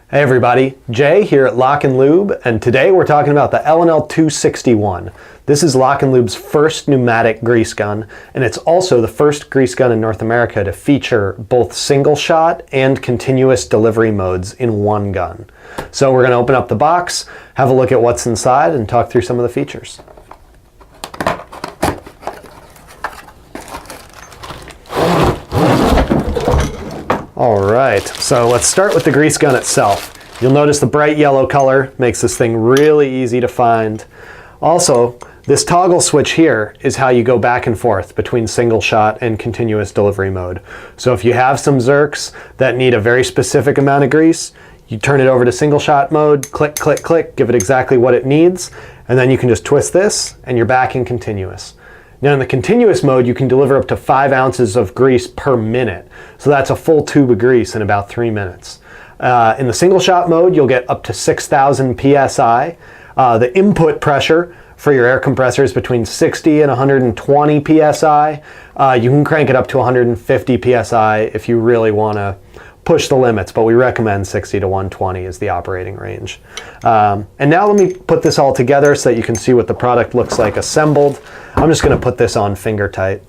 Hey everybody, Jay here at LockNLube, and today we're talking about the L&L 261. This is LockNLube's first pneumatic grease gun, and it's also the first grease gun in North America to feature both single shot and continuous delivery modes in one gun. So we're going to open up the box, have a look at what's inside, and talk through some of the features. Alright, so let's start with the grease gun itself. You'll notice the bright yellow color makes this thing really easy to find. Also, this toggle switch here is how you go back and forth between single shot and continuous delivery mode. So if you have some Zerks that need a very specific amount of grease, you turn it over to single shot mode, click, click, click, give it exactly what it needs, and then you can just twist this and you're back in continuous. Now in the continuous mode, you can deliver up to 5 ounces of grease per minute. So that's a full tube of grease in about 3 minutes. In the single shot mode, you'll get up to 6,000 PSI. The input pressure for your air compressor is between 60 and 120 PSI. You can crank it up to 150 PSI if you really want to push the limits, but we recommend 60 to 120 is the operating range. And now let me put this all together so that you can see what the product looks like assembled. I'm just going to put this on finger tight.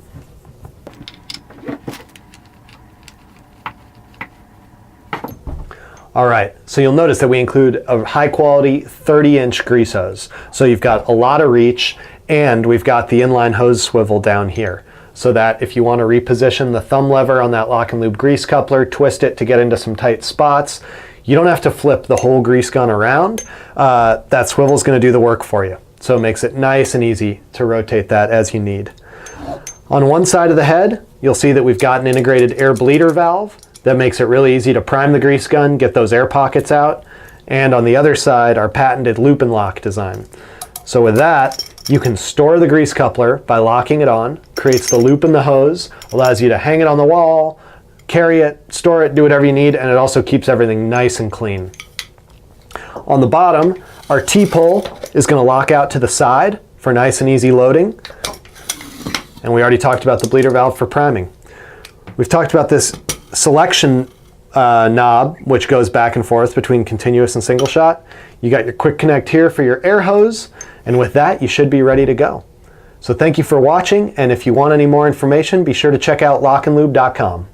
Alright, so you'll notice that we include a high quality 30-inch grease hose. So you've got a lot of reach, and we've got the inline hose swivel down here, so that if you want to reposition the thumb lever on that LockNLube grease coupler, twist it to get into some tight spots, you don't have to flip the whole grease gun around. That swivel is going to do the work for you. So it makes it nice and easy to rotate that as you need. On one side of the head, you'll see that we've got an integrated air bleeder valve that makes it really easy to prime the grease gun, get those air pockets out. And on the other side, our patented loop and lock design. So with that, you can store the grease coupler by locking it on, creates the loop in the hose, allows you to hang it on the wall, carry it, store it, do whatever you need, and it also keeps everything nice and clean. On the bottom, our T-pull is going to lock out to the side for nice and easy loading. And we already talked about the bleeder valve for priming. We've talked about this selection knob, which goes back and forth between continuous and single shot. You got your quick connect here for your air hose, and with that you should be ready to go. So thank you for watching, and if you want any more information, be sure to check out LockNLube.com.